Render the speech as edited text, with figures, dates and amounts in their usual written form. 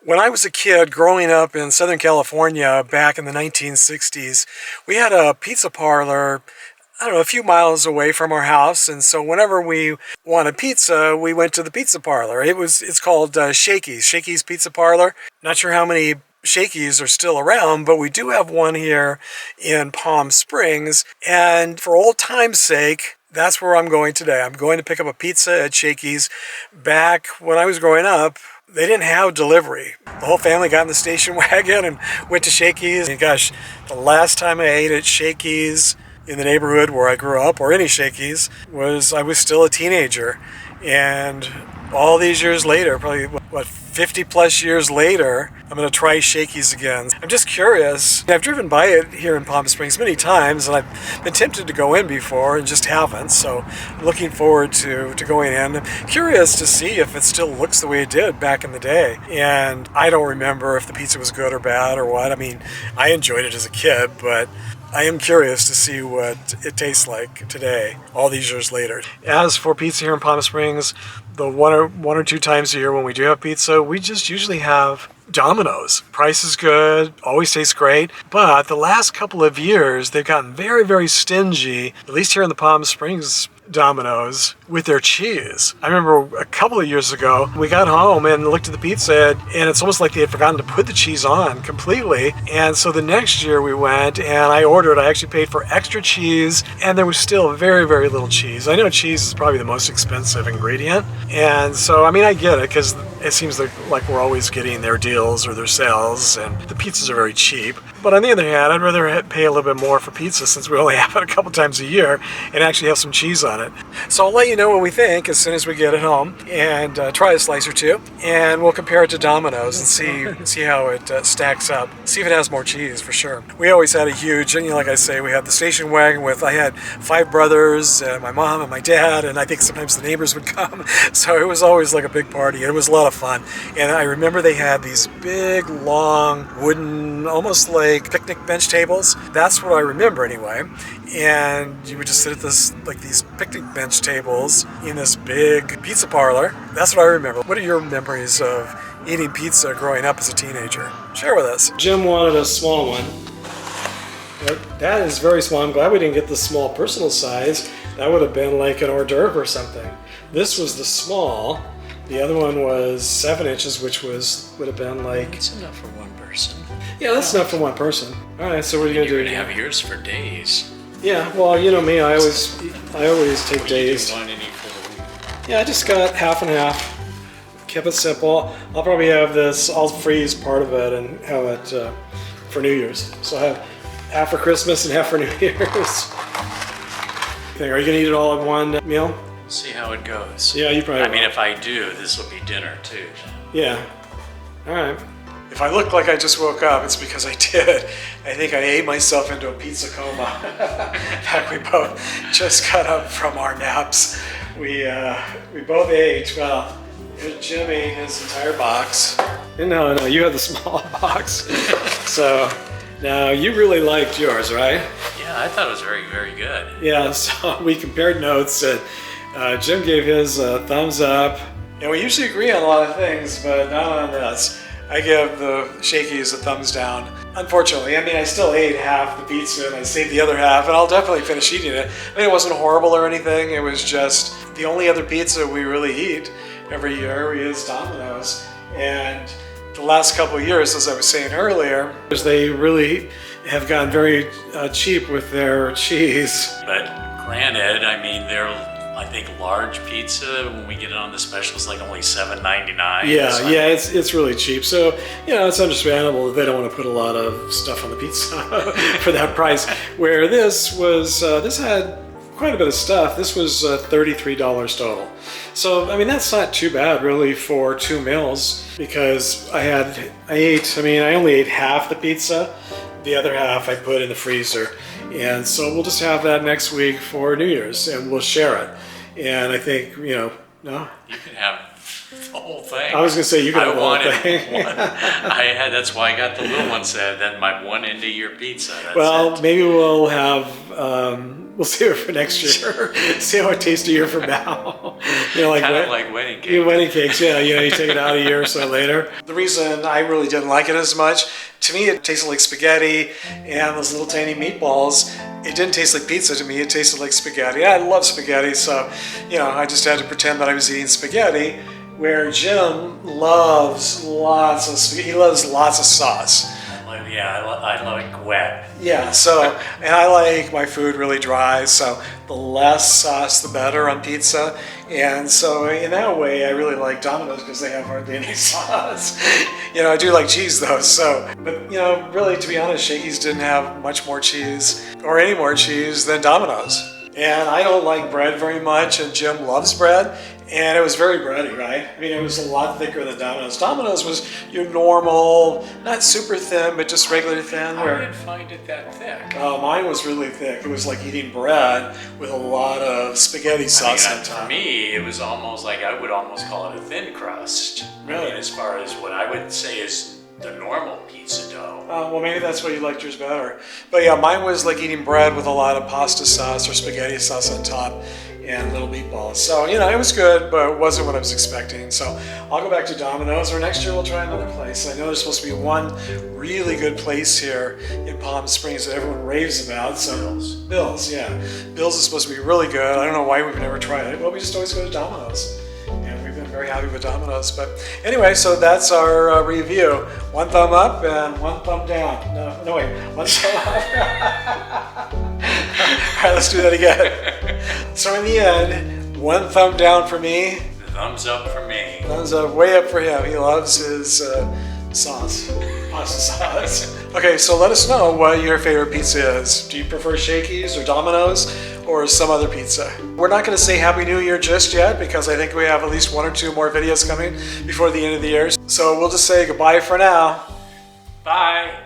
When I was a kid growing up in Southern California back in the 1960s, we had a pizza parlor, I don't know, a few miles away from our house. And so whenever we wanted pizza, we went to the pizza parlor. It's called Shakey's Pizza Parlor. Not sure how many Shakey's are still around, but we do have one here in Palm Springs. And for old time's sake, that's where I'm going today. I'm going to pick up a pizza at Shakey's. Back when I was growing up, they didn't have delivery. The whole family got in the station wagon and went to Shakey's. And gosh, the last time I ate at Shakey's in the neighborhood where I grew up, or any Shakey's, I was still a teenager. And all these years later, probably 50 plus years later, I'm going to try Shakey's again. I'm just curious. I've driven by it here in Palm Springs many times, and I've been tempted to go in before and just haven't. So I'm looking forward to going in. I'm curious to see if it still looks the way it did back in the day. And I don't remember if the pizza was good or bad or what. I mean, I enjoyed it as a kid, but I am curious to see what it tastes like today, all these years later. As for pizza here in Palm Springs, the one or two times a year when we do have pizza, we just usually have Domino's. Price is good, always tastes great, but the last couple of years they've gotten very, very stingy, at least here in the Palm Springs Domino's, with their cheese. I remember a couple of years ago, we got home and looked at the pizza, and it's almost like they had forgotten to put the cheese on completely. And so the next year we went and I actually paid for extra cheese, and there was still very, very little cheese. I know cheese is probably the most expensive ingredient. And so, I mean, I get it, because it seems like we're always getting their deals or their sales, and the pizzas are very cheap. But on the other hand, I'd rather pay a little bit more for pizza, since we only have it a couple times a year, and actually have some cheese on it. So I'll let you know what we think as soon as we get it home, and try a slice or two, and we'll compare it to Domino's and see how it stacks up. See if it has more cheese for sure. We always had a huge, and like I say, we had the station wagon I had 5 brothers, my mom and my dad, and I think sometimes the neighbors would come. So it was always like a big party. It was a lot of fun. And I remember they had these big, long, wooden, almost like picnic bench tables. That's what I remember anyway. And you would just sit at these picnic bench tables in this big pizza parlor. That's what I remember. What are your memories of eating pizza growing up as a teenager? Share with us. Jim wanted a small one. That is very small. I'm glad we didn't get the small personal size. That would have been like an hors d'oeuvre or something. This was the small. The other one was 7 inches, which would have been like... It's enough for one person. Yeah, that's enough for one person. All right, so what are you going to do? You're going to have yours for days. Yeah, well, you know me, I always take days. One and eat for the week. Yeah, I just got half and half. Kept it simple. I'll probably have this, I'll freeze part of it and have it for New Year's. So I have half for Christmas and half for New Year's. Are you going to eat it all in one meal? See how it goes. Yeah, you probably will. I mean, if I do, this will be dinner too. Yeah. All right. If I look like I just woke up, it's because I did. I think I ate myself into a pizza coma. In fact, we both just got up from our naps. We both ate. Well, Jim ate his entire box. No, you had the small box. So now you really liked yours, right? Yeah, I thought it was very, very good. Yeah, so we compared notes, and Jim gave his thumbs up. And we usually agree on a lot of things, but not on this. I give the Shakey's a thumbs down. Unfortunately, I mean, I still ate half the pizza and I saved the other half, and I'll definitely finish eating it. I mean, it wasn't horrible or anything. It was just the only other pizza we really eat every year is Domino's. And the last couple of years, as I was saying earlier, they really have gotten very cheap with their cheese. But granted, I mean, I think large pizza, when we get it on the special, is like only $7.99. Yeah, it's really cheap. So, it's understandable that they don't want to put a lot of stuff on the pizza for that price. Where this had quite a bit of stuff. This was $33 total. So, I mean, that's not too bad really for 2 meals, because I only ate half the pizza. The other half I put in the freezer. And so we'll just have that next week for New Year's, and we'll share it. And I think, no? You can have the whole thing. I was going to say, you can have the whole thing. That's why I got the little one, said that might one into your pizza. Maybe we'll have We'll save it for next year. See how it tastes a year from now. You know, like kind of like wedding cake. Yeah, wedding cakes, yeah. You know, you take it out a year or so later. The reason I really didn't like it as much, to me it tasted like spaghetti and those little tiny meatballs. It didn't taste like pizza to me, it tasted like spaghetti. I love spaghetti, so, you know, I just had to pretend that I was eating spaghetti, where Jim loves lots of spaghetti. He loves lots of sauce. Yeah, I like wet. Yeah, so, and I like my food really dry, so the less sauce the better on pizza. And so in that way, I really like Domino's because they have hardly any sauce. You know, I do like cheese though, so, but you know, really to be honest, Shakey's didn't have much more cheese or any more cheese than Domino's. And I don't like bread very much, and Jim loves bread, and it was very bready, right? I mean, it was a lot thicker than Domino's. Domino's was your normal, not super thin, but just regular thin. I didn't find it that thick. Mine was really thick. It was like eating bread with a lot of spaghetti sauce on top. For me, it was almost like, I would almost call it a thin crust. Really? I mean, as far as what I would say is the normal pizza dough. Well, maybe that's why you liked yours better. But yeah, mine was like eating bread with a lot of pasta sauce or spaghetti sauce on top and little meatballs. So, you know, it was good, but it wasn't what I was expecting. So I'll go back to Domino's, or next year we'll try another place. I know there's supposed to be one really good place here in Palm Springs that everyone raves about. So Bill's, yeah. Bill's is supposed to be really good. I don't know why we've never tried it. Well, we just always go to Domino's. And we've been very happy with Domino's. But anyway, so that's our review. One thumb up and one thumb down. No, wait. One thumb up. All right, let's do that again. So in the end, one thumb down for me. Thumbs up for me. Thumbs up, way up for him. He loves his sauce, pasta sauce. Okay, so let us know what your favorite pizza is. Do you prefer Shakey's or Domino's or some other pizza? We're not going to say Happy New Year just yet because I think we have at least 1 or 2 more videos coming before the end of the year. So we'll just say goodbye for now. Bye.